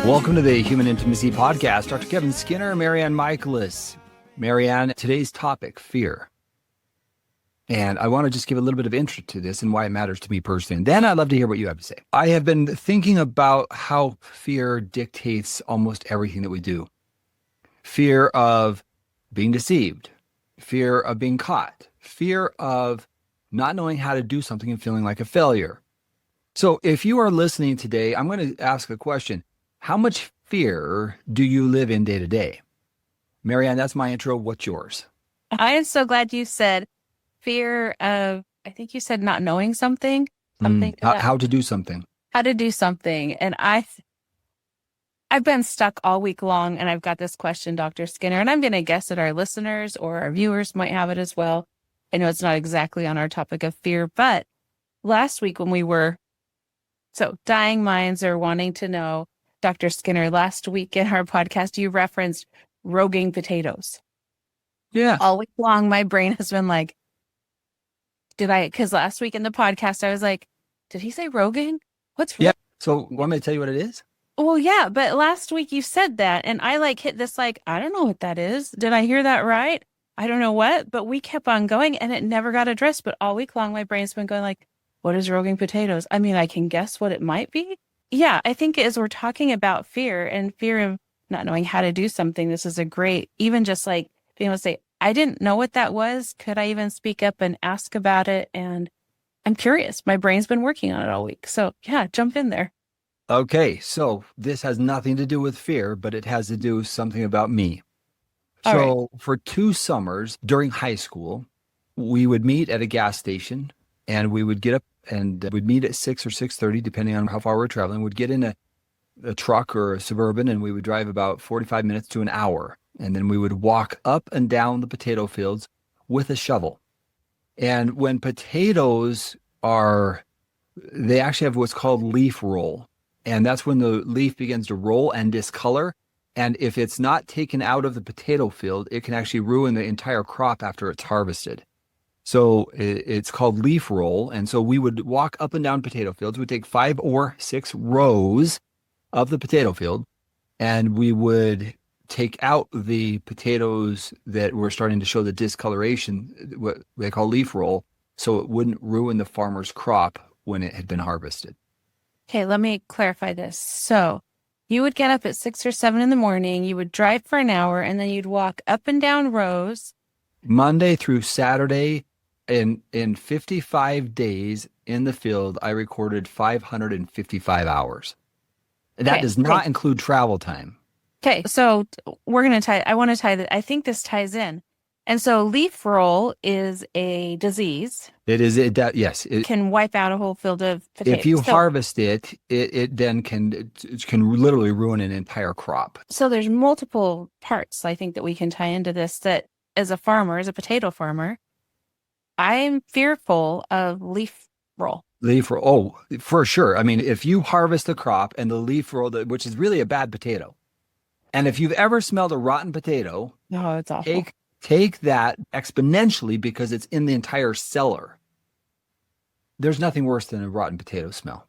Welcome to the Human Intimacy Podcast. Dr. Kevin Skinner and MaryAnn Michaelis. MaryAnn, today's topic, fear. And I want to just give a little bit of intro to this and why it matters to me personally. And then I'd love to hear what you have to say. I have been thinking about how fear dictates almost everything that we do. Fear of being deceived, fear of being caught, fear of not knowing how to do something and feeling like a failure. So if you are listening today, I'm going to ask a question. How much fear do you live in day to day? MaryAnn, that's my intro. What's yours? I am so glad you said fear of, I think you said not knowing something. How to do something. How to do something. And I've been stuck all week long, and I've got this question, Dr. Skinner, and I'm going to guess that our listeners or our viewers might have it as well. I know it's not exactly on our topic of fear, but last week when we were, dying minds are wanting to know, Dr. Skinner, last week in our podcast, you referenced rogaine potatoes. Yeah. All week long, my brain has been like, because last week in the podcast, I was like, did he say rogaine? What's yeah? So want me to tell you what it is? Well, yeah, but last week you said that, and I hit this I don't know what that is. Did I hear that right? I don't know what, but we kept on going, and it never got addressed. But all week long, my brain's been going what is rogaine potatoes? I mean, I can guess what it might be. Yeah, I think as we're talking about fear and fear of not knowing how to do something, this is a great, even just being able to say, I didn't know what that was. Could I even speak up and ask about it? And I'm curious. My brain's been working on it all week. So yeah, jump in there. Okay, so this has nothing to do with fear, but it has to do with something about me. All so right. For 2 summers during high school, we would meet at a gas station, and we would get up and we'd meet at 6 or 6:30, depending on how far we're traveling. We'd get in a truck or a Suburban, and we would drive about 45 minutes to an hour. And then we would walk up and down the potato fields with a shovel. And when potatoes they actually have what's called leaf roll. And that's when the leaf begins to roll and discolor. And if it's not taken out of the potato field, it can actually ruin the entire crop after it's harvested. So it's called leaf roll. And so we would walk up and down potato fields. We'd take 5 or 6 rows of the potato field, and we would take out the potatoes that were starting to show the discoloration, what they call leaf roll, so it wouldn't ruin the farmer's crop when it had been harvested. Okay, let me clarify this. So you would get up at 6 or 7 in the morning, you would drive for an hour, and then you'd walk up and down rows. Monday through Saturday, in 55 days in the field, I recorded 555 hours. That does not include travel time. Okay, so we're going to I want to tie that. I think this ties in. And so leaf roll is a disease. Yes. It can wipe out a whole field of potatoes. If you harvest it then can literally ruin an entire crop. So there's multiple parts, I think, that we can tie into this, that as a farmer, as a potato farmer, I'm fearful of leaf roll. Leaf roll, oh, for sure. I mean, if you harvest a crop and the leaf roll, which is really a bad potato, and if you've ever smelled a rotten potato, oh, it's awful. Take that exponentially because it's in the entire cellar. There's nothing worse than a rotten potato smell.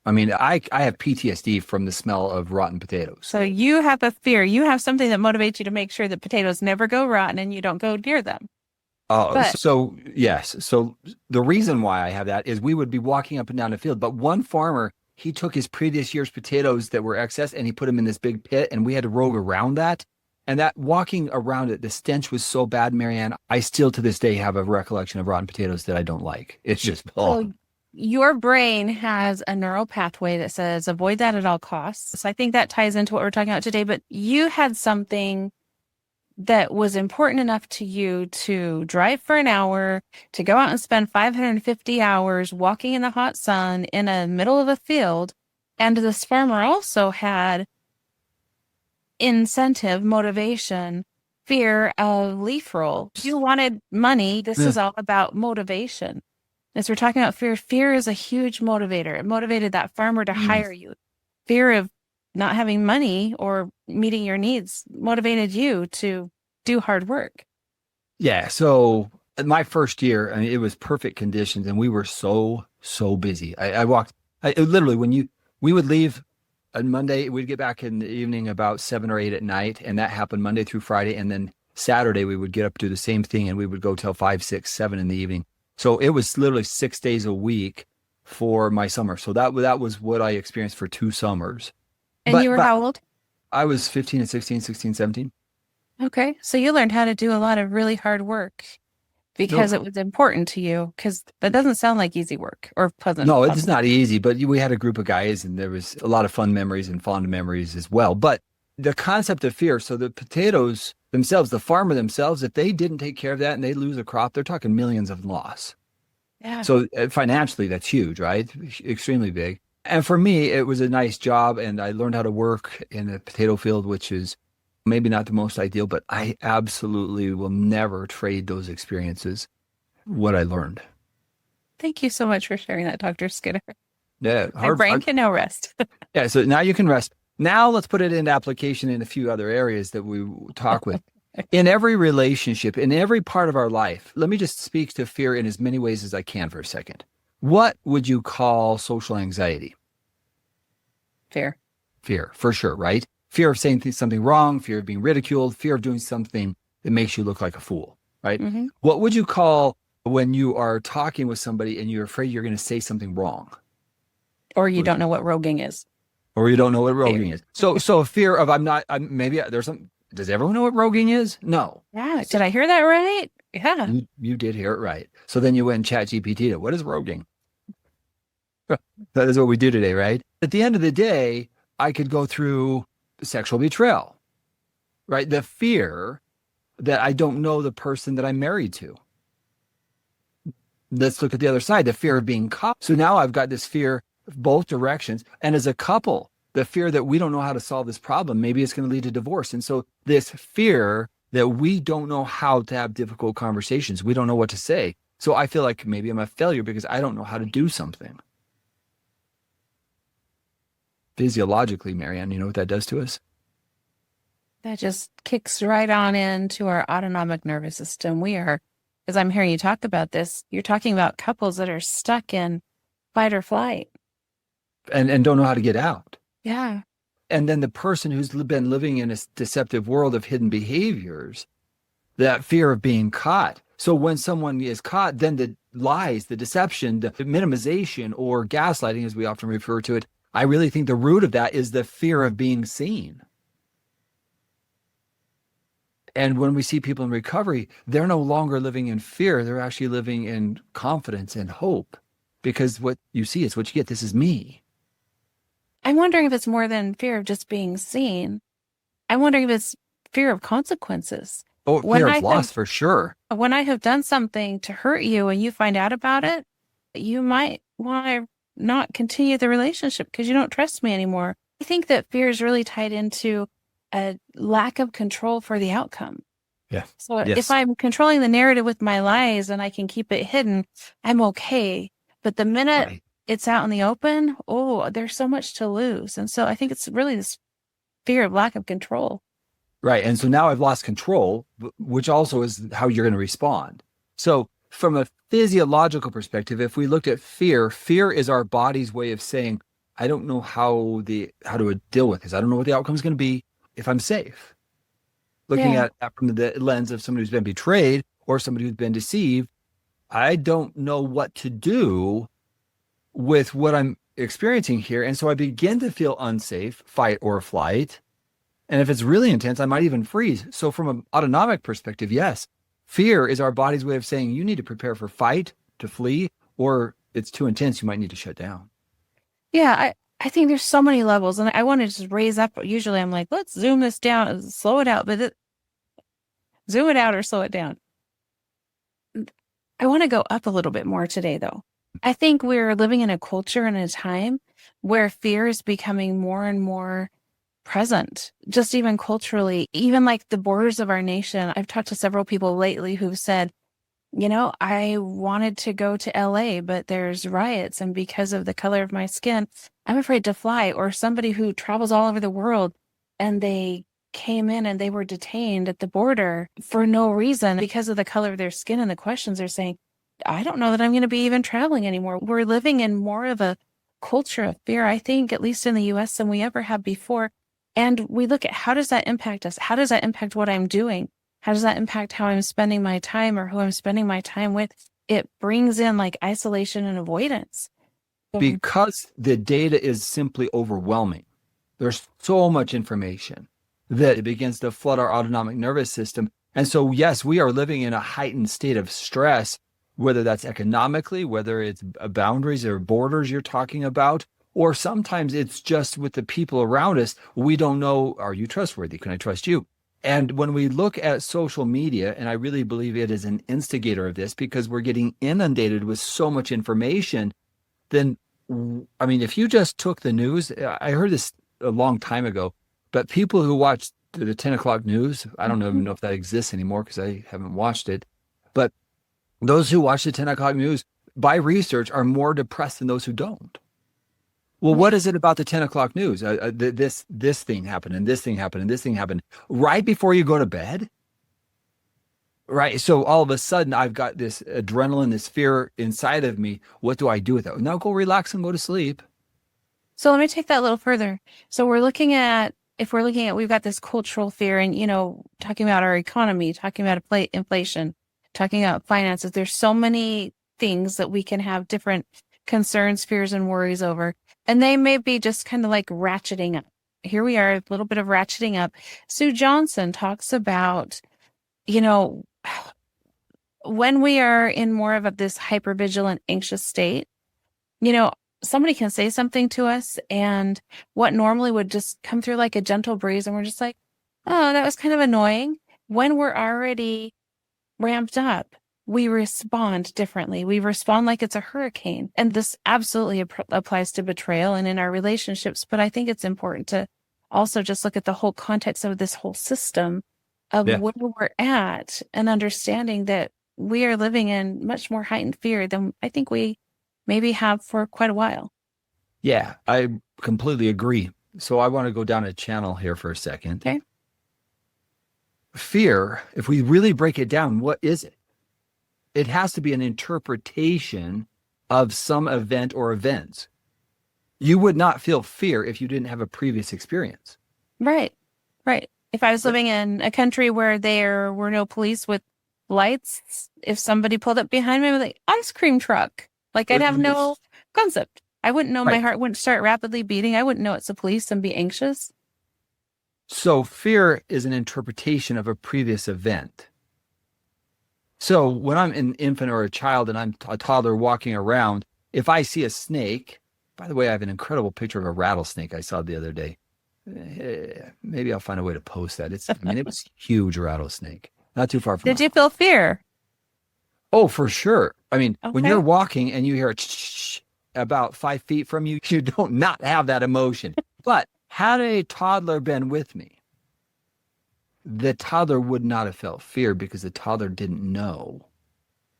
I mean, I have PTSD from the smell of rotten potatoes. So you have a fear. You have something that motivates you to make sure that potatoes never go rotten and you don't go near them. So yes. So the reason why I have that is we would be walking up and down the field, but one farmer, he took his previous year's potatoes that were excess and he put them in this big pit, and we had to rogue around that. And that walking around it, the stench was so bad, MaryAnn, I still to this day have a recollection of rotten potatoes that I don't like. It's just, So your brain has a neural pathway that says avoid that at all costs. So I think that ties into what we're talking about today, but you had something that was important enough to you to drive for an hour, to go out and spend 550 hours walking in the hot sun in the middle of a field. And this farmer also had incentive, motivation, fear of leaf roll. You wanted money. This is all about motivation. As we're talking about fear is a huge motivator. It motivated that farmer to hire you. Fear of not having money or meeting your needs motivated you to do hard work. Yeah. So my first year, I mean, it was perfect conditions, and we were so busy. I walked, literally, we would leave On Monday, we'd get back in the evening about 7 or 8 at night, and that happened Monday through Friday. And then Saturday, we would get up, do the same thing, and we would go till 5, 6, 7 in the evening. So it was literally 6 days a week for my summer. So that was what I experienced for 2 summers. And you were how old? I was 15 and 16, 16, 17. Okay. So you learned how to do a lot of really hard work because it was important to you, because that doesn't sound like easy work or pleasant. No, it's not easy, but we had a group of guys and there was a lot of fun memories and fond memories as well. But the concept of fear, so the potatoes themselves, the farmer themselves, if they didn't take care of that and they lose a crop, they're talking millions of loss. Yeah. So financially, that's huge, right? Extremely big. And for me, it was a nice job and I learned how to work in a potato field, which is maybe not the most ideal, but I absolutely will never trade those experiences, what I learned. Thank you so much for sharing that, Dr. Skinner. Yeah, My brain can now rest. Yeah, so now you can rest. Now let's put it into application in a few other areas that we talk with. In every relationship, in every part of our life, let me just speak to fear in as many ways as I can for a second. What would you call social anxiety? Fear. Fear, for sure, right? Fear of saying something wrong, fear of being ridiculed, fear of doing something that makes you look like a fool, right? Mm-hmm. What would you call when you are talking with somebody and you're afraid you're going to say something wrong? Or you don't know what roguing is. Or you don't know what roguing is. So a fear of does everyone know what roguing is? No. Yeah. Did I hear that right? Yeah. You did hear it right. So then you went and chat GPT. What is roguing? That is what we do today, right? At the end of the day, I could go through sexual betrayal, right? The fear that I don't know the person that I'm married to. Let's look at the other side, the fear of being caught. So now I've got this fear of both directions. And as a couple, the fear that we don't know how to solve this problem, maybe it's going to lead to divorce. And so this fear that we don't know how to have difficult conversations, we don't know what to say. So I feel like maybe I'm a failure because I don't know how to do something. Physiologically, MaryAnn, you know what that does to us? That just kicks right on into our autonomic nervous system. As I'm hearing you talk about this, you're talking about couples that are stuck in fight or flight. And don't know how to get out. Yeah. And then the person who's been living in a deceptive world of hidden behaviors, that fear of being caught. So when someone is caught, then the lies, the deception, the minimization or gaslighting, as we often refer to it, I really think the root of that is the fear of being seen. And when we see people in recovery, they're no longer living in fear. They're actually living in confidence and hope, because what you see is what you get. This is me. I'm wondering if it's more than fear of just being seen. I'm wondering if it's fear of consequences. Oh, fear of loss, for sure. When I have done something to hurt you and you find out about it, you might want to not continue the relationship because you don't trust me anymore. I think that fear is really tied into a lack of control for the outcome. Yeah. So if I'm controlling the narrative with my lies and I can keep it hidden, I'm okay. But the minute it's out in the open, there's so much to lose. And so I think it's really this fear of lack of control. Right. And so now I've lost control, which also is how you're going to respond. So from a physiological perspective, if we looked at fear is our body's way of saying, I don't know how to deal with this. I don't know what the outcome is going to be if I'm safe. Looking at that from the lens of somebody who's been betrayed or somebody who's been deceived, I don't know what to do with what I'm experiencing here. And so I begin to feel unsafe, fight or flight. And if it's really intense, I might even freeze. So from an autonomic perspective, yes, fear is our body's way of saying you need to prepare for fight, to flee, or it's too intense, you might need to shut down. Yeah, I think there's so many levels, and I want to just raise up. Usually I'm like, let's zoom this down and slow it out, but zoom it out or slow it down. I want to go up a little bit more today, though. I think we're living in a culture and a time where fear is becoming more and more present, just even culturally, even like the borders of our nation. I've talked to several people lately who've said, I wanted to go to LA, but there's riots. And because of the color of my skin, I'm afraid to fly. Or somebody who travels all over the world and they came in and they were detained at the border for no reason because of the color of their skin. And the questions they're saying, I don't know that I'm going to be even traveling anymore. We're living in more of a culture of fear, I think, at least in the US, than we ever have before. And we look at, how does that impact us? How does that impact what I'm doing? How does that impact how I'm spending my time or who I'm spending my time with? It brings in like isolation and avoidance. Because the data is simply overwhelming. There's so much information that it begins to flood our autonomic nervous system. And so, yes, we are living in a heightened state of stress, whether that's economically, whether it's boundaries or borders you're talking about, or sometimes it's just with the people around us. We don't know, are you trustworthy? Can I trust you? And when we look at social media, and I really believe it is an instigator of this because we're getting inundated with so much information, then, I mean, if you just took the news, I heard this a long time ago, but people who watch the 10 o'clock news, I don't even know if that exists anymore because I haven't watched it, but those who watch the 10 o'clock news, by research, are more depressed than those who don't. Well, what is it about the 10 o'clock news? This thing happened, and this thing happened, and this thing happened right before you go to bed. Right. So all of a sudden, I've got this adrenaline, this fear inside of me. What do I do with it? Now go relax and go to sleep. So let me take that a little further. So if we're looking at, we've got this cultural fear and, talking about our economy, talking about inflation, talking about finances. There's so many things that we can have different concerns, fears, and worries over. And they may be just kind of like ratcheting up. Here we are, a little bit of ratcheting up. Sue Johnson talks about, when we are in more of this hypervigilant, anxious state, somebody can say something to us and what normally would just come through like a gentle breeze, and we're just like, oh, that was kind of annoying. When we're already ramped up, we respond differently. We respond like it's a hurricane. And this absolutely applies to betrayal and in our relationships. But I think it's important to also just look at the whole context of this whole system of where we're at and understanding that we are living in much more heightened fear than I think we maybe have for quite a while. Yeah, I completely agree. So I want to go down a channel here for a second. Okay. Fear, if we really break it down, what is it? It has to be an interpretation of some event or events. You would not feel fear if you didn't have a previous experience. Right. If I was living in a country where there were no police with lights, if somebody pulled up behind me with an ice cream truck, like I'd have no concept. I wouldn't know, my heart wouldn't start rapidly beating. I wouldn't know it's the police and be anxious. So fear is an interpretation of a previous event. So when I'm an infant or a child and I'm a toddler walking around, if I see a snake, by the way, I have an incredible picture of a rattlesnake I saw the other day. Maybe I'll find a way to post that. It was a huge rattlesnake, not too far from. Did you feel fear? Oh, for sure. I mean, when Okay. you're walking and you hear about 5 feet from you, you don't not have that emotion. But had a toddler been with me, the toddler would not have felt fear because the toddler didn't know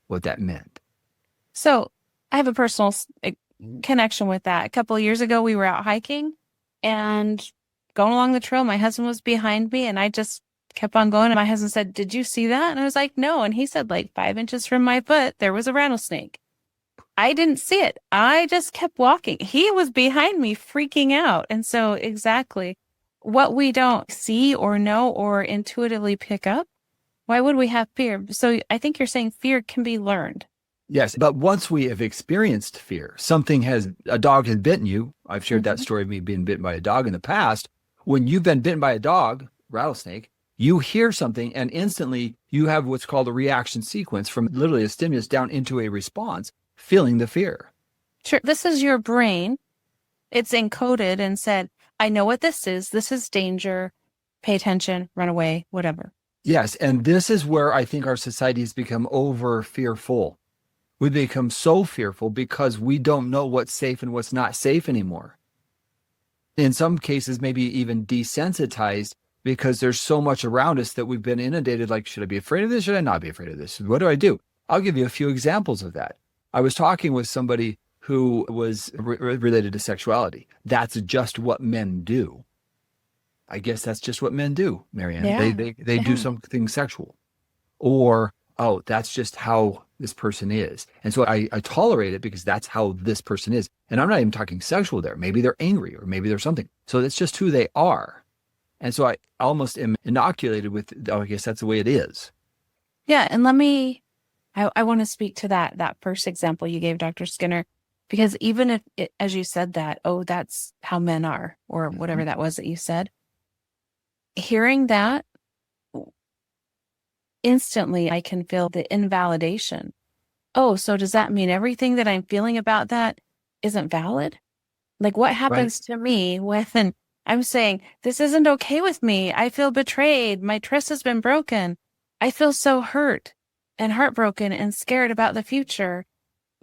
what that meant. So I have a personal connection with that. A couple of years ago, we were out hiking and going along the trail. My husband was behind me and I just kept on going. And my husband said, "Did you see that?" And I was like, "No." And he said, like 5 inches from my foot, there was a rattlesnake. I didn't see it. I just kept walking. He was behind me freaking out. And so exactly what we don't see or know or intuitively pick up, why would we have fear? So I think you're saying fear can be learned. Yes, but once we have experienced fear, a dog has bitten you. I've shared that story of me being bitten by a dog in the past. When you've been bitten by a dog, rattlesnake, you hear something and instantly you have what's called a reaction sequence from literally a stimulus down into a response, feeling the fear. Sure. This is your brain. It's encoded and said, I know what this is. This is danger. Pay attention, run away, whatever. Yes, and this is where I think our society has become over fearful. We become so fearful because we don't know what's safe and what's not safe anymore. In some cases, maybe even desensitized because there's so much around us that we've been inundated. Like, should I be afraid of this? Should I not be afraid of this? What do I do? I'll give you a few examples of that. I was talking with somebody who was related to sexuality. That's just what men do. I guess that's just what men do, MaryAnn. Yeah. They do something sexual. Or, oh, that's just how this person is. And so I tolerate it because that's how this person is. And I'm not even talking sexual there. Maybe they're angry or maybe they're something. So that's just who they are. And so I almost am inoculated with, oh, I guess that's the way it is. Yeah. And I want to speak to that first example you gave, Dr. Skinner, because even if it, as you said that, oh, that's how men are, or whatever that was that you said, hearing that, instantly I can feel the invalidation. Oh, so does that mean everything that I'm feeling about that isn't valid? Like, what happens to me when I'm saying, this isn't okay with me? I feel betrayed. My trust has been broken. I feel so hurt and heartbroken and scared about the future.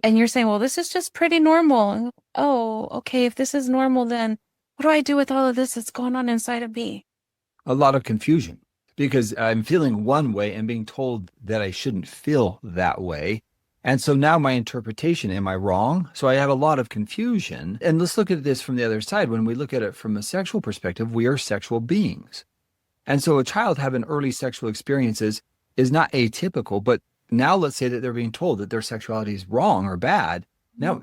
And you're saying, well, this is just pretty normal. Oh, okay. If this is normal, then what do I do with all of this that's going on inside of me? A lot of confusion because I'm feeling one way and being told that I shouldn't feel that way. And so now my interpretation, am I wrong? So I have a lot of confusion. And let's look at this from the other side. When we look at it from a sexual perspective, we are sexual beings. And so a child having early sexual experiences is not atypical, but now let's say that they're being told that their sexuality is wrong or bad. Now,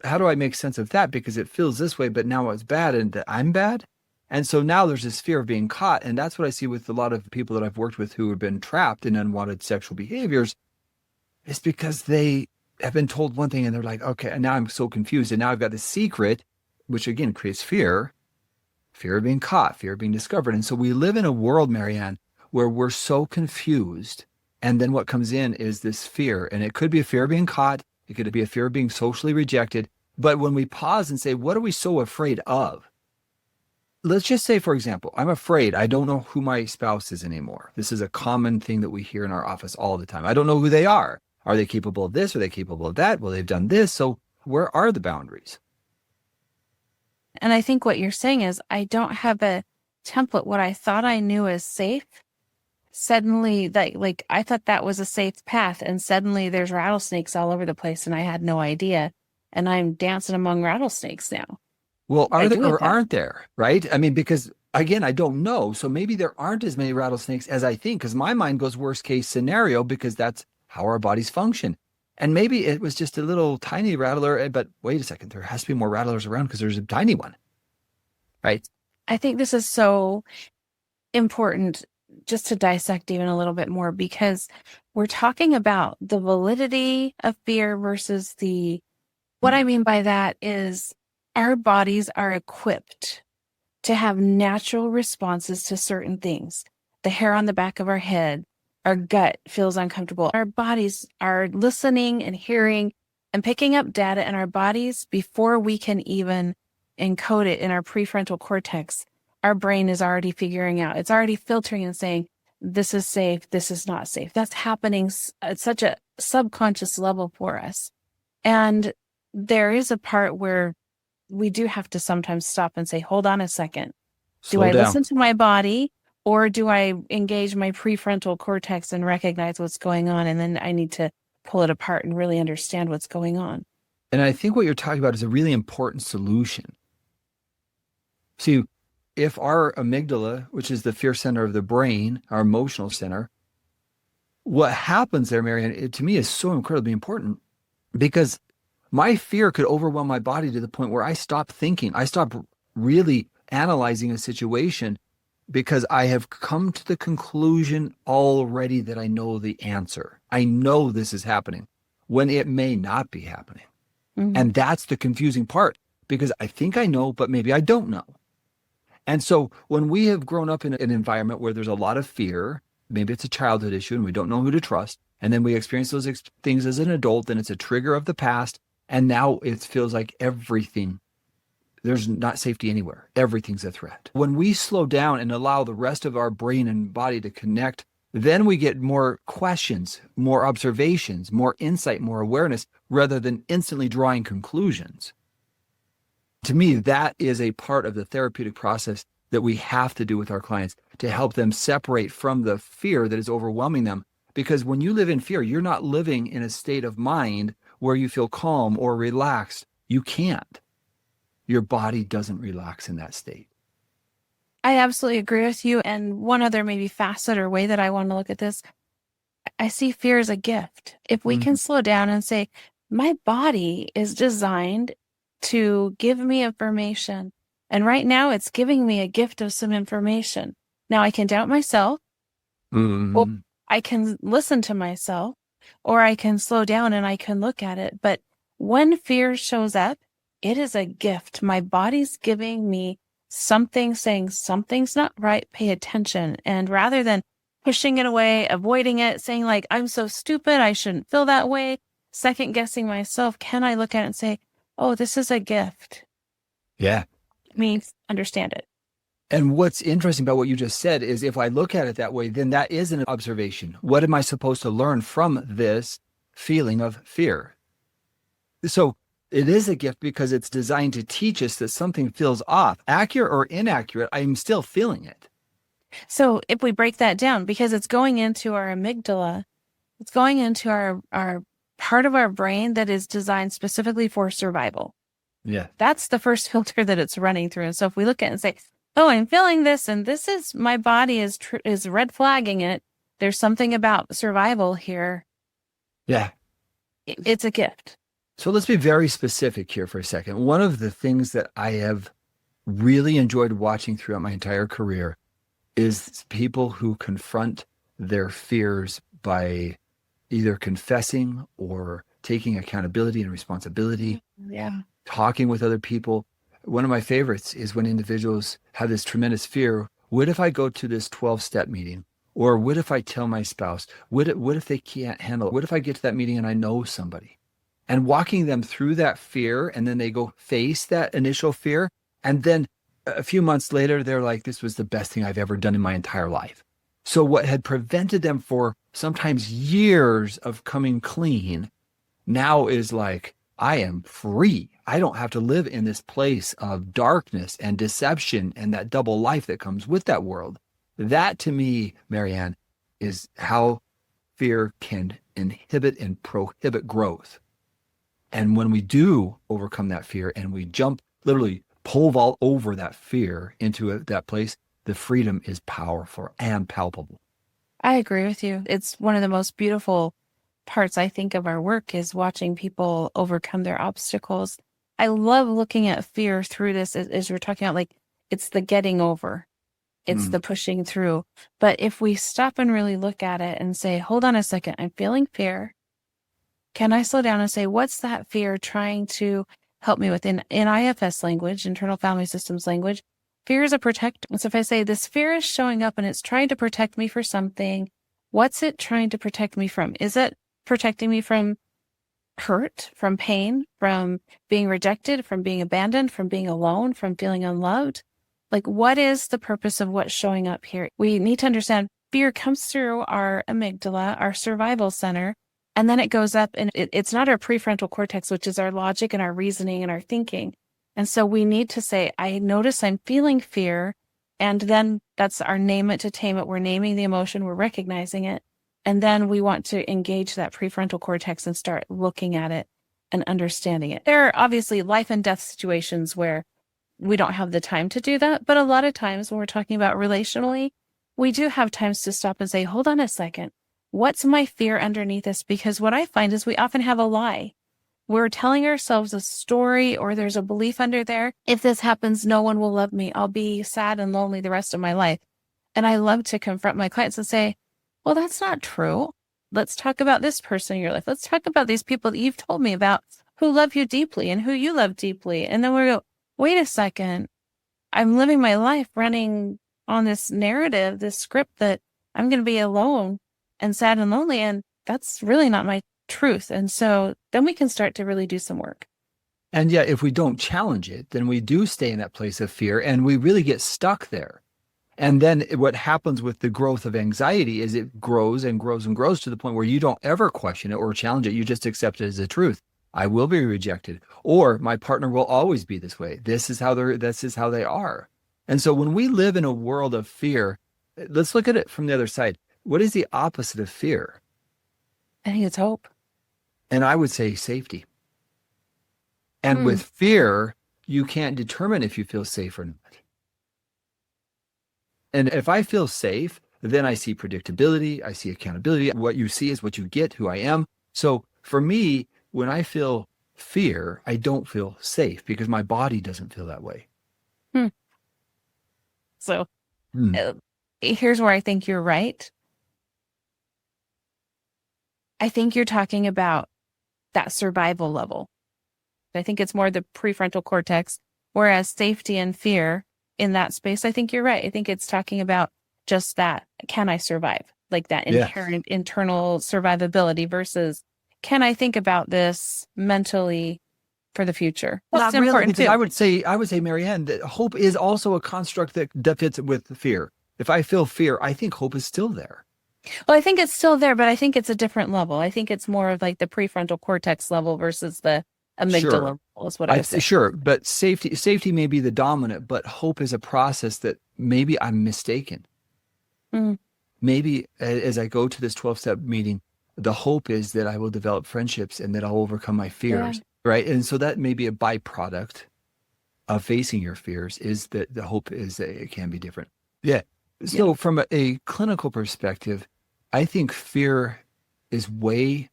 how do I make sense of that? Because it feels this way, but now it's bad and that I'm bad. And so now there's this fear of being caught. And that's what I see with a lot of people that I've worked with who have been trapped in unwanted sexual behaviors. It's because they have been told one thing and they're like, okay, and now I'm so confused. And now I've got this secret, which again creates fear of being caught, fear of being discovered. And so we live in a world, MaryAnn, where we're so confused. And then what comes in is this fear. And it could be a fear of being caught. It could be a fear of being socially rejected. But when we pause and say, what are we so afraid of? Let's just say, for example, I'm afraid I don't know who my spouse is anymore. This is a common thing that we hear in our office all the time. I don't know who they are. Are they capable of this? Are they capable of that? Well, they've done this. So where are the boundaries? And I think what you're saying is I don't have a template. What I thought I knew as safe, suddenly like I thought that was a safe path. And suddenly there's rattlesnakes all over the place and I had no idea. And I'm dancing among rattlesnakes now. Well, are there or aren't there? Right? I mean, because again, I don't know. So maybe there aren't as many rattlesnakes as I think, because my mind goes worst case scenario because that's how our bodies function. And maybe it was just a little tiny rattler, but wait a second, there has to be more rattlers around because there's a tiny one. Right? I think this is so important just to dissect even a little bit more, because we're talking about the validity of fear versus what I mean by that is our bodies are equipped to have natural responses to certain things. The hair on the back of our head, our gut feels uncomfortable. Our bodies are listening and hearing and picking up data in our bodies before we can even encode it in our prefrontal cortex. Our brain is already figuring out, it's already filtering and saying, this is safe, this is not safe. That's happening at such a subconscious level for us. And there is a part where we do have to sometimes stop and say, hold on a second. Do I listen to my body, or do I engage my prefrontal cortex and recognize what's going on? And then I need to pull it apart and really understand what's going on. And I think what you're talking about is a really important solution. See, if our amygdala, which is the fear center of the brain, our emotional center, what happens there, MaryAnn, it to me is so incredibly important, because my fear could overwhelm my body to the point where I stop thinking. I stop really analyzing a situation because I have come to the conclusion already that I know the answer. I know this is happening when it may not be happening. Mm-hmm. And that's the confusing part, because I think I know, but maybe I don't know. And so when we have grown up in an environment where there's a lot of fear, maybe it's a childhood issue and we don't know who to trust, and then we experience those things as an adult, then it's a trigger of the past. And now it feels like everything, there's not safety anywhere. Everything's a threat. When we slow down and allow the rest of our brain and body to connect, then we get more questions, more observations, more insight, more awareness, rather than instantly drawing conclusions. To me, that is a part of the therapeutic process that we have to do with our clients to help them separate from the fear that is overwhelming them. Because when you live in fear, you're not living in a state of mind where you feel calm or relaxed. You can't. Your body doesn't relax in that state. I absolutely agree with you. And one other maybe facet or way that I want to look at this, I see fear as a gift. If we can slow down and say, my body is designed to give me information. And right now it's giving me a gift of some information. Now I can doubt myself, or Mm-hmm. I can listen to myself, or I can slow down and I can look at it. But when fear shows up, it is a gift. My body's giving me something, saying something's not right, pay attention. And rather than pushing it away, avoiding it, saying like, I'm so stupid, I shouldn't feel that way, second guessing myself, can I look at it and say, oh, this is a gift? Yeah. Let me understand it. And what's interesting about what you just said is if I look at it that way, then that is an observation. What am I supposed to learn from this feeling of fear? So it is a gift because it's designed to teach us that something feels off. Accurate or inaccurate, I'm still feeling it. So if we break that down, because it's going into our amygdala, it's going into our part of our brain that is designed specifically for survival. Yeah. That's the first filter that it's running through. And so if we look at it and say, oh, I'm feeling this, and this is my body is red flagging it. There's something about survival here. Yeah. It's a gift. So let's be very specific here for a second. One of the things that I have really enjoyed watching throughout my entire career is people who confront their fears by either confessing or taking accountability and responsibility, Yeah. talking with other people. One of my favorites is when individuals have this tremendous fear. What if I go to this 12-step meeting? Or what if I tell my spouse? What if they can't handle it? What if I get to that meeting and I know somebody? And walking them through that fear, and then they go face that initial fear. And then a few months later, they're like, this was the best thing I've ever done in my entire life. So what had prevented them for sometimes years of coming clean now is like, I am free. I don't have to live in this place of darkness and deception and that double life that comes with that world. That to me, MaryAnn, is how fear can inhibit and prohibit growth. And when we do overcome that fear and we jump, literally pole vault over that fear into that place, the freedom is powerful and palpable. I agree with you. It's one of the most beautiful parts, I think, of our work is watching people overcome their obstacles. I love looking at fear through this as we're talking about, like, it's the getting over, it's the pushing through. But if we stop and really look at it and say, hold on a second, I'm feeling fear. Can I slow down and say, what's that fear trying to help me with? In IFS language, internal family systems language, fear is a protector. So if I say this fear is showing up and it's trying to protect me for something, what's it trying to protect me from? Is it protecting me from hurt, from pain, from being rejected, from being abandoned, from being alone, from feeling unloved? Like, what is the purpose of what's showing up here? We need to understand fear comes through our amygdala, our survival center, and then it goes up and it's not our prefrontal cortex, which is our logic and our reasoning and our thinking. And so we need to say, I notice I'm feeling fear. And then that's our name it to tame it. We're naming the emotion, we're recognizing it. And then we want to engage that prefrontal cortex and start looking at it and understanding it. There are obviously life and death situations where we don't have the time to do that. But a lot of times when we're talking about relationally, we do have times to stop and say, hold on a second. What's my fear underneath this? Because what I find is we often have a lie. We're telling ourselves a story or there's a belief under there. If this happens, no one will love me. I'll be sad and lonely the rest of my life. And I love to confront my clients and say, well, that's not true. Let's talk about this person in your life. Let's talk about these people that you've told me about who love you deeply and who you love deeply. And then we go, wait a second. I'm living my life running on this narrative, this script that I'm going to be alone and sad and lonely. And that's really not my truth. And so then we can start to really do some work. And yet, if we don't challenge it, then we do stay in that place of fear and we really get stuck there. And then what happens with the growth of anxiety is it grows and grows and grows to the point where you don't ever question it or challenge it. You just accept it as the truth. I will be rejected, or my partner will always be this way. This is how they are. And so when we live in a world of fear, let's look at it from the other side. What is the opposite of fear? I think it's hope. And I would say safety. And with fear, you can't determine if you feel safe or not. And if I feel safe, then I see predictability, I see accountability. What you see is what you get, who I am. So for me, when I feel fear, I don't feel safe because my body doesn't feel that way. Hmm. So Hmm. uh, here's where I think you're right. I think you're talking about that survival level. I think it's more the prefrontal cortex, whereas safety and fear in that space, I think you're right. I think it's talking about just that. Can I survive? Like that Yeah. inherent internal survivability versus can I think about this mentally for the future? That's Not really, important because too. I would say, MaryAnn, that hope is also a construct that fits with fear. If I feel fear, I think hope is still there. Well, I think it's still there, but I think it's a different level. I think it's more of like the prefrontal cortex level versus the Sure. amygdala level is what I was saying. Sure, but safety may be the dominant, but hope is a process that maybe I'm mistaken. Mm, Maybe as I go to this 12-step meeting, the hope is that I will develop friendships and that I'll overcome my yeah. fears, right? And so that may be a byproduct of facing your fears, is that the hope is that it can be different. Yeah. Yeah. So from a clinical perspective, I think fear is way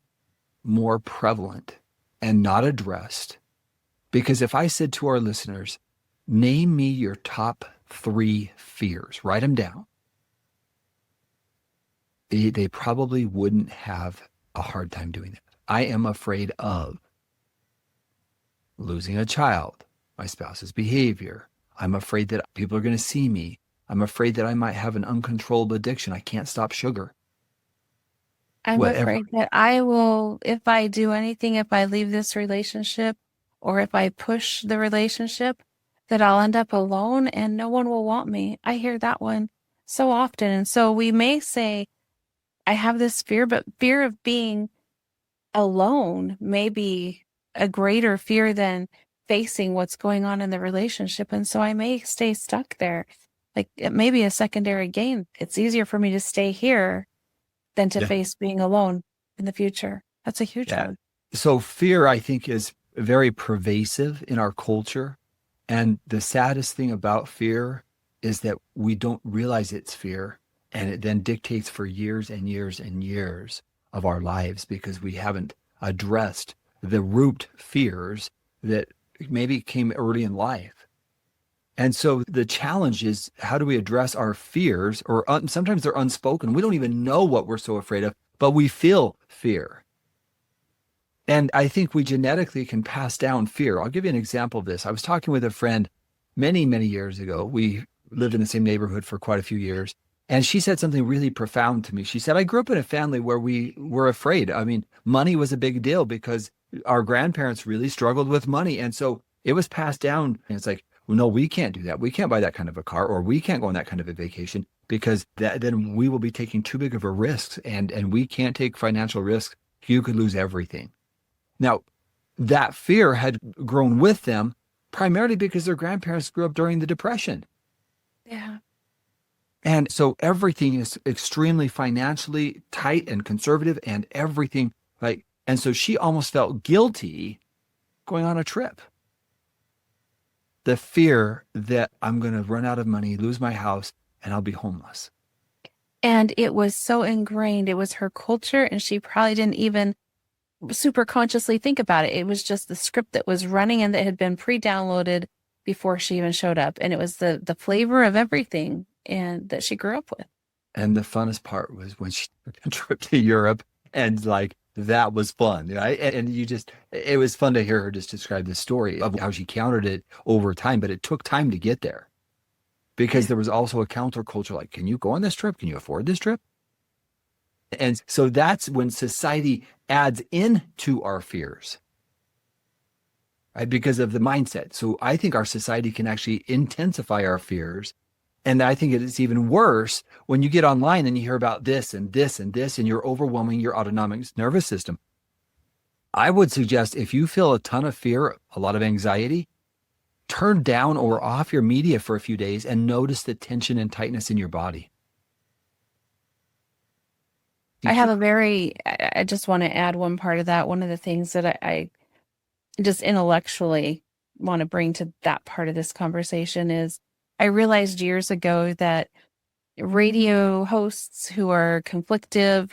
more prevalent and not addressed. Because if I said to our listeners, name me your top 3 fears, write them down, they probably wouldn't have a hard time doing that. I am afraid of losing a child, my spouse's behavior. I'm afraid that people are going to see me. I'm afraid that I might have an uncontrollable addiction. I can't stop sugar. I'm Whatever. afraid that I will, if I do anything, if I leave this relationship or if I push the relationship, that I'll end up alone and no one will want me. I hear that one so often. And so we may say, I have this fear, but fear of being alone may be a greater fear than facing what's going on in the relationship. And so I may stay stuck there. Like it may be a secondary gain. It's easier for me to stay here than to Yeah. face being alone in the future. That's a huge Yeah. one. So fear, I think, is very pervasive in our culture. And the saddest thing about fear is that we don't realize it's fear. And it then dictates for years and years and years of our lives because we haven't addressed the root fears that maybe came early in life. And so the challenge is, how do we address our fears? Or sometimes they're unspoken. We don't even know what we're so afraid of, but we feel fear. And I think we genetically can pass down fear. I'll give you an example of this. I was talking with a friend many, many years ago. We lived in the same neighborhood for quite a few years. And she said something really profound to me. She said, I grew up in a family where we were afraid. I mean, money was a big deal because our grandparents really struggled with money. And so it was passed down. And it's like, well, no, we can't do that. We can't buy that kind of a car, or we can't go on that kind of a vacation because then we will be taking too big of a risk, and we can't take financial risk. You could lose everything. Now, that fear had grown with them primarily because their grandparents grew up during the Depression. Yeah. And so everything is extremely financially tight and conservative and everything, like, and so she almost felt guilty going on a trip. The fear that I'm going to run out of money, lose my house, and I'll be homeless. And it was so ingrained. It was her culture, and she probably didn't even super consciously think about it. It was just the script that was running and that had been pre-downloaded before she even showed up. And it was the flavor of everything and that she grew up with. And the funnest part was when she took a trip to Europe, and like that was fun, right? And you just, it was fun to hear her just describe the story of how she countered it over time, but it took time to get there because there was also a counterculture like, can you go on this trip? Can you afford this trip? And so that's when society adds into our fears, right? Because of the mindset. So I think our society can actually intensify our fears. And I think it is even worse when you get online and you hear about this and this and this, and you're overwhelming your autonomic nervous system. I would suggest if you feel a ton of fear, a lot of anxiety, turn down or off your media for a few days and notice the tension and tightness in your body. I just want to add one part of that. One of the things that I just intellectually want to bring to that part of this conversation is I realized years ago that radio hosts who are conflictive,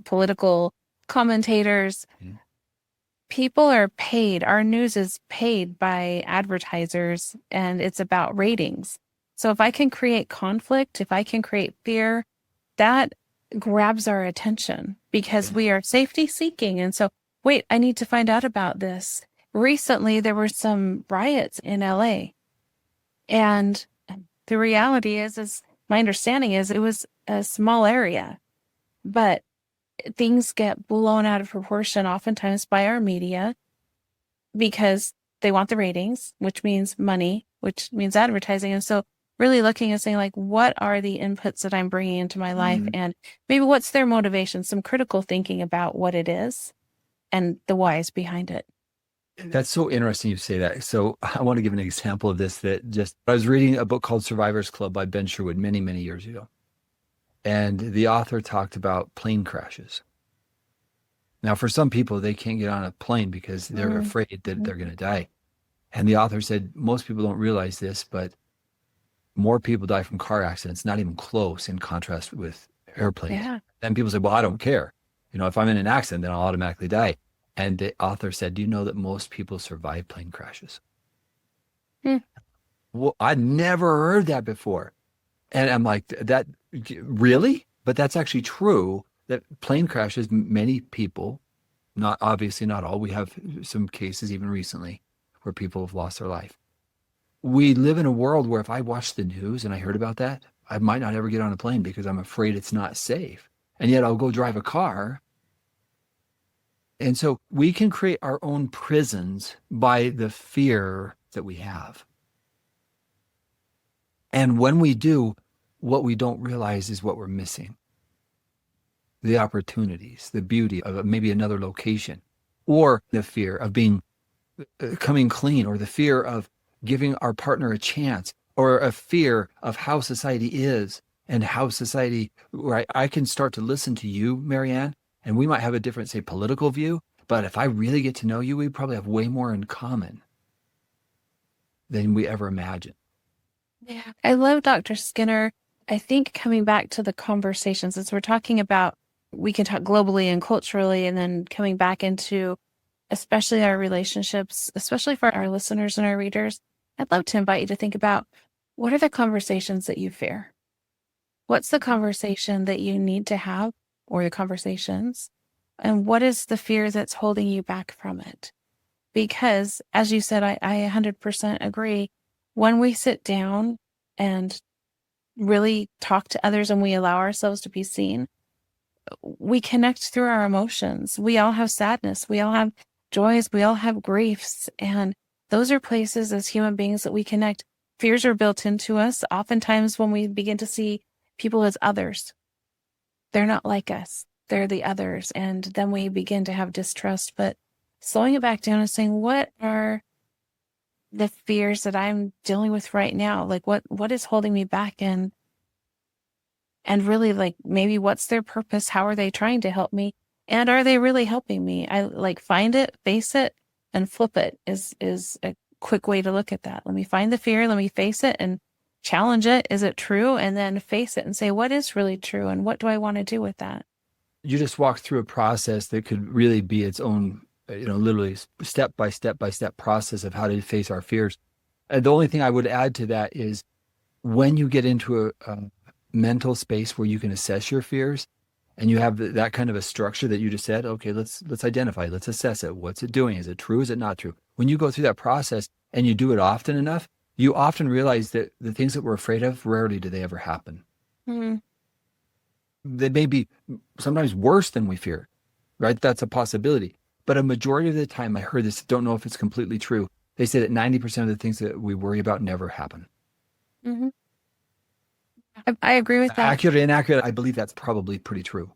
political commentators. Mhm. People are paid. Our news is paid by advertisers, and it's about ratings. So if I can create conflict, if I can create fear, that grabs our attention because Yeah. we are safety seeking. And so, wait, I need to find out about this. Recently, there were some riots in LA. And the reality is my understanding is it was a small area, but things get blown out of proportion oftentimes by our media because they want the ratings, which means money, which means advertising. And so really looking and saying, like, what are the inputs that I'm bringing into my life? Mhm. And maybe what's their motivation? Some critical thinking about what it is and the whys behind it. That's so interesting you say that. So I want to give an example of this I was reading a book called Survivor's Club by Ben Sherwood many, many years ago. And the author talked about plane crashes. Now, for some people, they can't get on a plane because they're Mm. afraid that they're going to die. And the author said, most people don't realize this, but more people die from car accidents, not even close in contrast with airplanes. Yeah. Then people say, well, I don't care. If I'm in an accident, then I'll automatically die. And the author said, do you know that most people survive plane crashes? Hmm. Well, I'd never heard that before. And I'm like, that really? But that's actually true that plane crashes, many people, not obviously not all, we have some cases even recently where people have lost their life. We live in a world where if I watched the news and I heard about that, I might not ever get on a plane because I'm afraid it's not safe. And yet I'll go drive a car. And so we can create our own prisons by the fear that we have. And when we do, what we don't realize is what we're missing. The opportunities, the beauty of maybe another location, or the fear of being coming clean, or the fear of giving our partner a chance, or a fear of how society is and how society, where I can start to listen to you, MaryAnn, and we might have a different, say, political view, but if I really get to know you, we probably have way more in common than we ever imagined. Yeah. I love Dr. Skinner. I think coming back to the conversations, as we're talking about, we can talk globally and culturally, and then coming back into especially our relationships, especially for our listeners and our readers, I'd love to invite you to think about what are the conversations that you fear? What's the conversation that you need to have, or the conversations? And what is the fear that's holding you back from it? Because, as you said, I 100% agree. When we sit down and really talk to others and we allow ourselves to be seen, we connect through our emotions. We all have sadness. We all have joys. We all have griefs. And those are places as human beings that we connect. Fears are built into us. Oftentimes, when we begin to see people as others, they're not like us. They're the others. And then we begin to have distrust. But slowing it back down and saying, what are the fears that I'm dealing with right now? Like what is holding me back? And really, like, maybe what's their purpose? How are they trying to help me? And are they really helping me? I like find it, face it, and flip it is a quick way to look at that. Let me find the fear, let me face it and challenge it. Is it true? And then face it and say, what is really true? And what do I want to do with that? You just walked through a process that could really be its own, literally step by step by step process of how to face our fears. And the only thing I would add to that is when you get into a mental space where you can assess your fears and you have that kind of a structure that you just said, okay, let's identify, let's assess it. What's it doing? Is it true? Is it not true? When you go through that process and you do it often enough, you often realize that the things that we're afraid of, rarely do they ever happen. Mm-hmm. They may be sometimes worse than we fear, right? That's a possibility. But a majority of the time, I heard this, don't know if it's completely true. They say that 90% of the things that we worry about never happen. Mm-hmm. I agree with that. Accurate, inaccurate, I believe that's probably pretty true.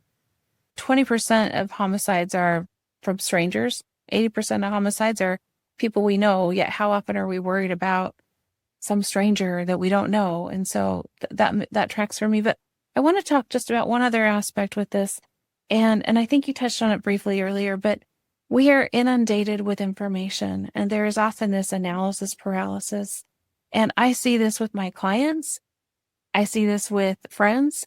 20% of homicides are from strangers. 80% of homicides are people we know. Yet how often are we worried about some stranger that we don't know? And so that tracks for me. But I want to talk just about one other aspect with this. And I think you touched on it briefly earlier, but we are inundated with information, and there is often this analysis paralysis. And I see this with my clients. I see this with friends,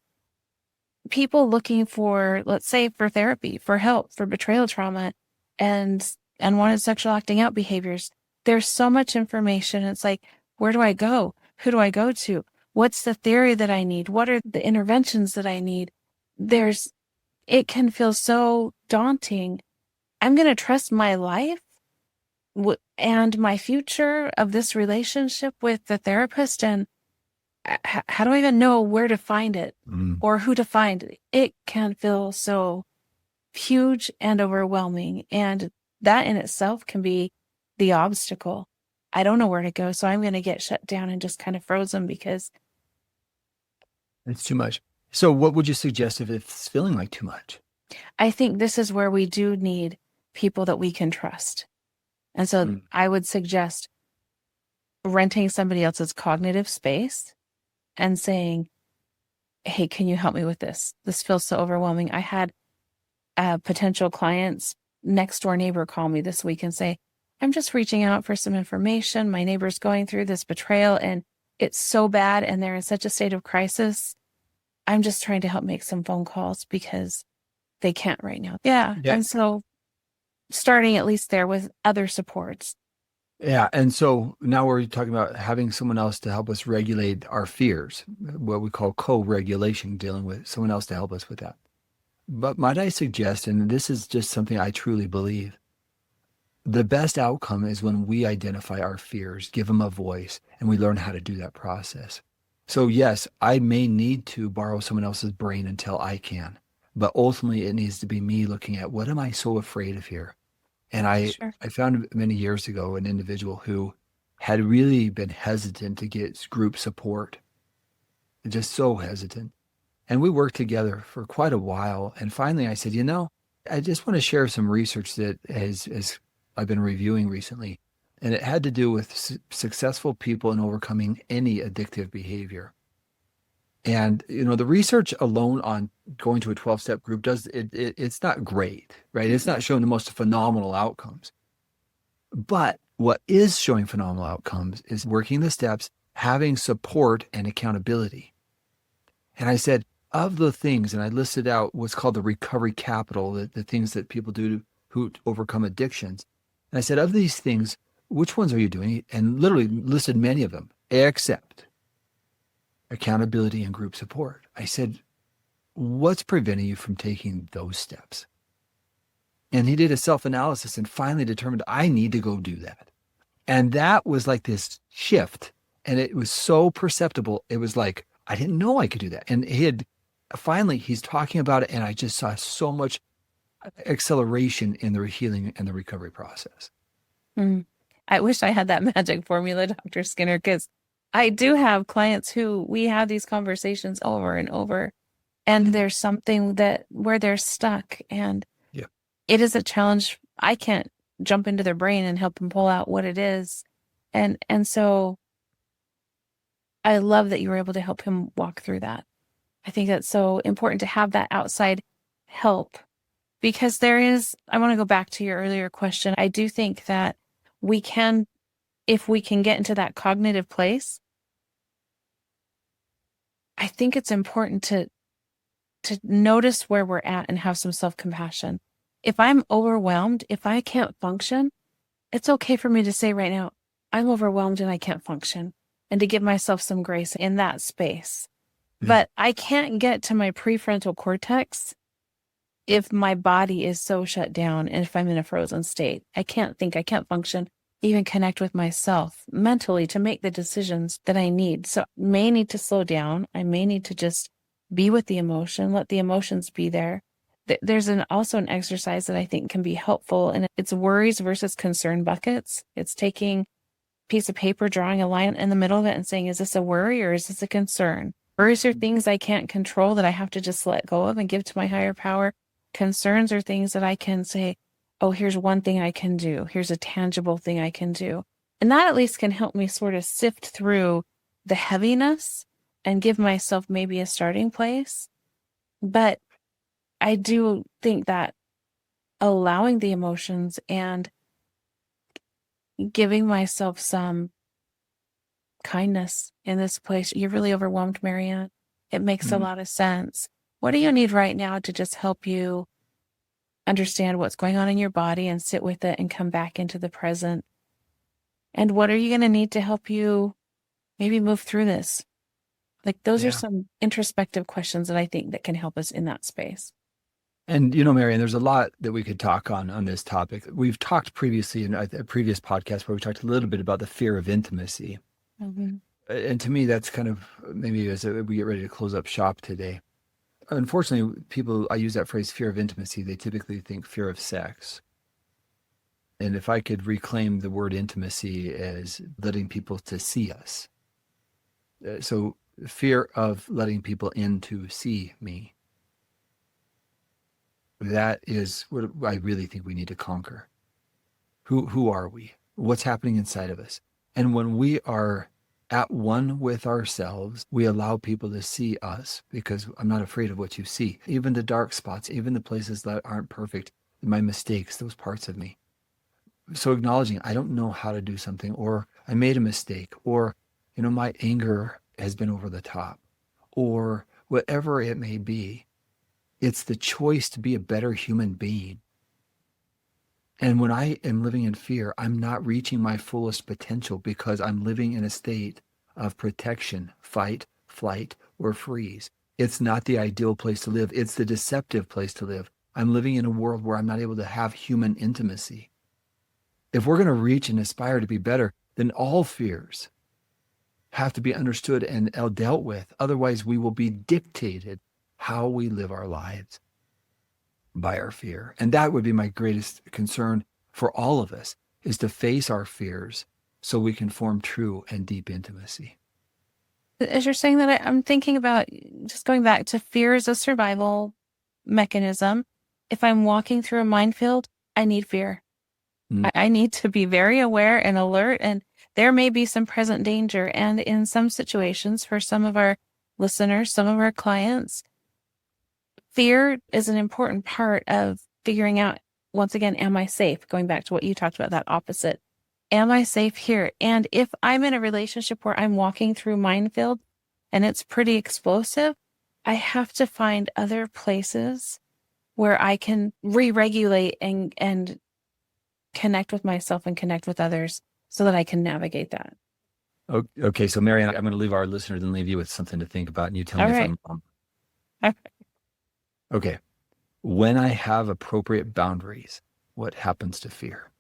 people looking for, let's say, for therapy, for help, for betrayal trauma and unwanted sexual acting out behaviors. There's so much information. It's like, where do I go? Who do I go to? What's the theory that I need? What are the interventions that I need? It can feel so daunting. I'm going to trust my life and my future of this relationship with the therapist. And how do I even know where to find it or who to find? It can feel so huge and overwhelming. And that in itself can be the obstacle. I don't know where to go. So I'm going to get shut down and just kind of frozen because It's too much. So what would you suggest if it's feeling like too much? I think this is where we do need people that we can trust. And so I would suggest renting somebody else's cognitive space and saying, hey, can you help me with this? This feels so overwhelming. I had potential clients, next door neighbor call me this week and say, I'm just reaching out for some information. My neighbor's going through this betrayal and it's so bad and they're in such a state of crisis. I'm just trying to help make some phone calls because they can't right now. Yeah. And so starting at least there with other supports. Yeah. And so now we're talking about having someone else to help us regulate our fears, what we call co-regulation, dealing with someone else to help us with that. But might I suggest, and this is just something I truly believe, the best outcome is when we identify our fears, give them a voice, and we learn how to do that process. So yes, I may need to borrow someone else's brain until I can, but ultimately it needs to be me looking at what am I so afraid of here? And I found many years ago an individual who had really been hesitant to get group support, just so hesitant. And we worked together for quite a while. And finally I said, I just want to share some research that has I've been reviewing recently. And it had to do with successful people in overcoming any addictive behavior. And, the research alone on going to a 12-step group it's not great, right? It's not showing the most phenomenal outcomes. But what is showing phenomenal outcomes is working the steps, having support and accountability. And I said, of the things, and I listed out what's called the recovery capital, the things that people do who overcome addictions. And I said, of these things, which ones are you doing? And literally listed many of them, except accountability and group support. I said, what's preventing you from taking those steps? And he did a self-analysis and finally determined, I need to go do that. And that was like this shift. And it was so perceptible. It was like, I didn't know I could do that. And he's talking about it. And I just saw so much acceleration in the healing and the recovery process. I wish I had that magic formula, Dr. Skinner, because I do have clients who we have these conversations over and over, and there's something where they're stuck, and it is a challenge. I can't jump into their brain and help them pull out what it is. And so I love that you were able to help him walk through that. I think that's so important to have that outside help, because I want to go back to your earlier question. I do think that if we can get into that cognitive place, I think it's important to notice where we're at and have some self-compassion. If I'm overwhelmed, if I can't function, it's okay for me to say right now, I'm overwhelmed and I can't function, and to give myself some grace in that space. But I can't get to my prefrontal cortex if my body is so shut down and if I'm in a frozen state. I can't think, I can't function, even connect with myself mentally to make the decisions that I need. So I may need to slow down. I may need to just be with the emotion, let the emotions be there. There's also an exercise that I think can be helpful, and it's worries versus concern buckets. It's taking a piece of paper, drawing a line in the middle of it and saying, is this a worry or is this a concern? Worries are things I can't control that I have to just let go of and give to my higher power. Concerns are things that I can say, oh, here's one thing I can do. Here's a tangible thing I can do. And that at least can help me sort of sift through the heaviness and give myself maybe a starting place. But I do think that allowing the emotions and giving myself some kindness in this place. You're really overwhelmed, MaryAnn. It makes a Mm, lot of sense. What do you need right now to just help you understand what's going on in your body and sit with it and come back into the present? And what are you going to need to help you maybe move through this? Like those are yeah. some introspective questions that I think that can help us in that space. And, Marianne, there's a lot that we could talk on this topic. We've talked previously in a previous podcast where we talked a little bit about the fear of intimacy. Mm-hmm. And to me, that's kind of maybe as we get ready to close up shop today. Unfortunately, I use that phrase fear of intimacy, they typically think fear of sex. And if I could reclaim the word intimacy as letting people to see us. So fear of letting people in to see me. That is what I really think we need to conquer. Who are we? What's happening inside of us? And when we are at one with ourselves, we allow people to see us because I'm not afraid of what you see. Even the dark spots, even the places that aren't perfect, my mistakes, those parts of me. So acknowledging I don't know how to do something, or I made a mistake, or, my anger has been over the top, or whatever it may be. It's the choice to be a better human being. And when I am living in fear, I'm not reaching my fullest potential because I'm living in a state of protection, fight, flight, or freeze. It's not the ideal place to live. It's the deceptive place to live. I'm living in a world where I'm not able to have human intimacy. If we're going to reach and aspire to be better, then all fears have to be understood and dealt with. Otherwise, we will be dictated how we live our lives by our fear. And that would be my greatest concern for all of us, is to face our fears so we can form true and deep intimacy. As you're saying that, I'm thinking about just going back to fear as a survival mechanism. If I'm walking through a minefield, I need fear. I need to be very aware and alert, and there may be some present danger. And in some situations, for some of our listeners, some of our clients, fear is an important part of figuring out, once again, am I safe? Going back to what you talked about, that opposite. Am I safe here? And if I'm in a relationship where I'm walking through minefield and it's pretty explosive, I have to find other places where I can re-regulate and connect with myself and connect with others so that I can navigate that. Okay, so MaryAnn, I'm going to leave our listeners and leave you with something to think about, and you tell me All if right. I'm wrong. All right. Okay, when I have appropriate boundaries, what happens to fear?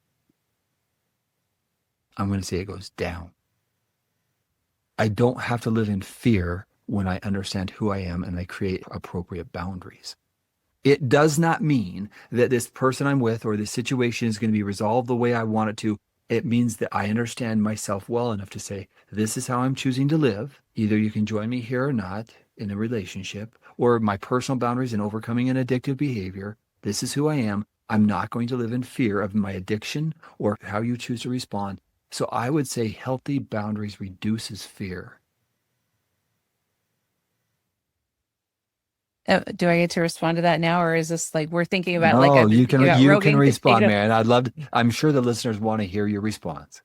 I'm going to say it goes down. I don't have to live in fear when I understand who I am and I create appropriate boundaries. It does not mean that this person I'm with or this situation is going to be resolved the way I want it to. It means that I understand myself well enough to say, this is how I'm choosing to live. Either you can join me here or not in a relationship, or my personal boundaries in overcoming an addictive behavior. This is who I am. I'm not going to live in fear of my addiction or how you choose to respond. So I would say healthy boundaries reduces fear. Do I get to respond to that now, or is this like we're thinking about like No, I've been thinking about you can roving? respond, man. I'm sure the listeners want to hear your response.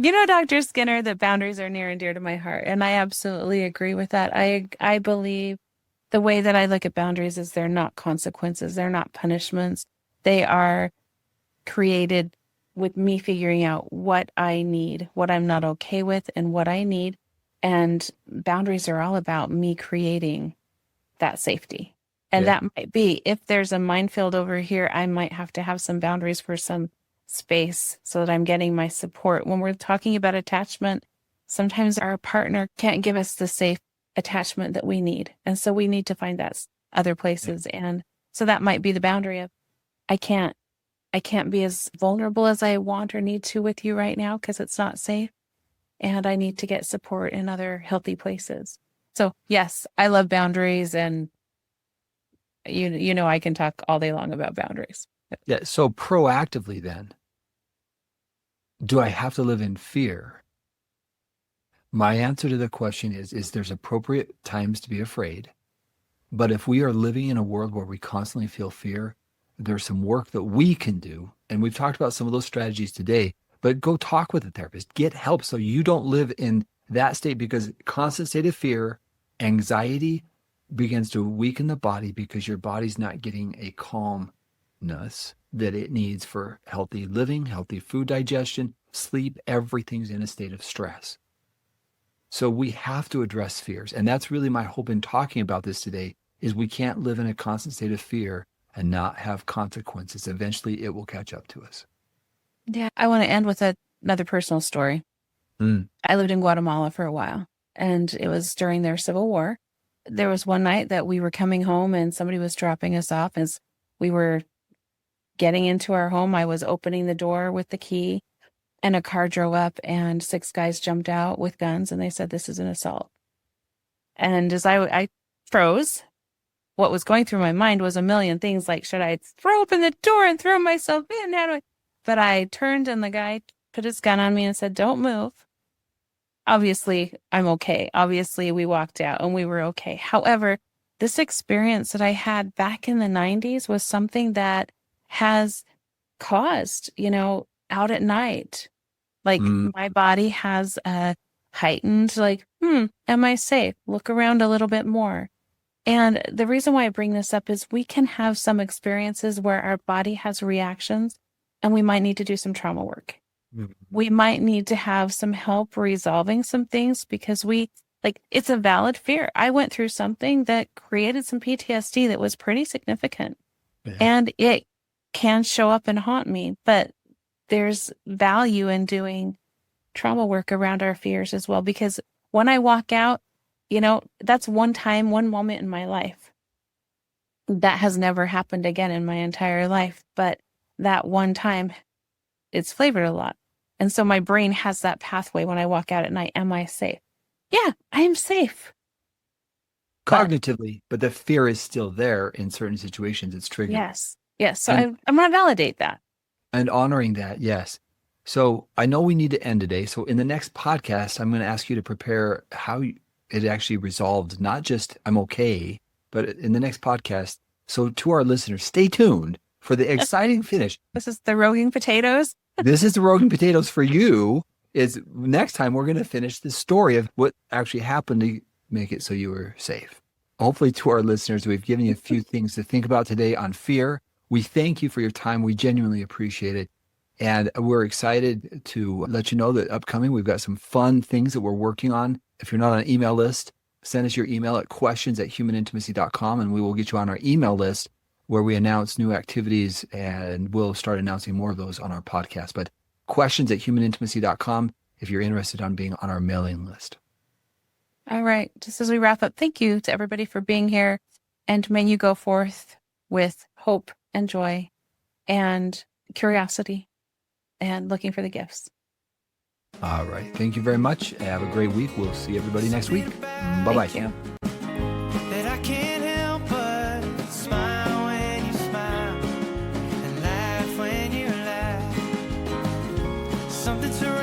Dr. Skinner, that boundaries are near and dear to my heart, and I absolutely agree with that. I believe the way that I look at boundaries is they're not consequences, they're not punishments. They are created with me figuring out what I need, what I'm not okay with, and what I need. And boundaries are all about me creating that safety. And Yeah. that might be, if there's a minefield over here, I might have to have some boundaries for some space so that I'm getting my support. When we're talking about attachment, sometimes our partner can't give us the safe attachment that we need. And so we need to find that other places. And so that might be the boundary of, I can't be as vulnerable as I want or need to with you right now because it's not safe. And I need to get support in other healthy places. So yes, I love boundaries, and I can talk all day long about boundaries. Yeah. So proactively then, do I have to live in fear? My answer to the question is there's appropriate times to be afraid. But if we are living in a world where we constantly feel fear, there's some work that we can do. And we've talked about some of those strategies today, but go talk with a therapist, get help so you don't live in that state, because constant state of fear, anxiety begins to weaken the body because your body's not getting a calmness that it needs for healthy living, healthy food digestion, sleep. Everything's in a state of stress. So we have to address fears. And that's really my hope in talking about this today, is we can't live in a constant state of fear and not have consequences. Eventually it will catch up to us. Yeah. I want to end with another personal story. I lived in Guatemala for a while, and it was during their civil war. There was one night that we were coming home and somebody was dropping us off. As we were getting into our home, I was opening the door with the key, and a car drove up and 6 guys jumped out with guns, and they said, "This is an assault." And as I froze, what was going through my mind was a million things, like, should I throw open the door and throw myself in? How do I? But I turned, and the guy put his gun on me and said, "Don't move." Obviously, I'm okay. Obviously, we walked out and we were okay. However, this experience that I had back in the 90s was something that has caused, out at night, like my body has a heightened, like, am I safe? Look around a little bit more. And the reason why I bring this up is we can have some experiences where our body has reactions and we might need to do some trauma work. We might need to have some help resolving some things because it's a valid fear. I went through something that created some PTSD that was pretty significant, and it can show up and haunt me, but there's value in doing trauma work around our fears as well, because when I walk out, that's one moment in my life. That has never happened again in my entire life, but that one time, it's flavored a lot. And so my brain has that pathway when I walk out at night. Am I safe? Yeah, I am safe. Cognitively, but the fear is still there in certain situations. It's triggered. Yes. So I'm going to validate that. And honoring that, yes. So I know we need to end today. So in the next podcast, I'm going to ask you to prepare how it actually resolved, not just I'm okay, but in the next podcast. So to our listeners, stay tuned for the exciting finish. This is the roasting potatoes. This is the roasting potatoes for you. Is next time we're going to finish the story of what actually happened to make it so you were safe. Hopefully to our listeners, we've given you a few things to think about today on fear. We thank you for your time. We genuinely appreciate it. And we're excited to let you know that upcoming, we've got some fun things that we're working on. If you're not on an email list, send us your email at questions@humanintimacy.com, and we will get you on our email list where we announce new activities, and we'll start announcing more of those on our podcast. But questions@humanintimacy.com if you're interested on being on our mailing list. All right. Just as we wrap up, thank you to everybody for being here. And may you go forth with hope and joy and curiosity and looking for the gifts. All right. Thank you very much. Have a great week. We'll see everybody next week. Bye-bye. Thank you. That I can't help but smile when you smile and laugh when you laugh. Something to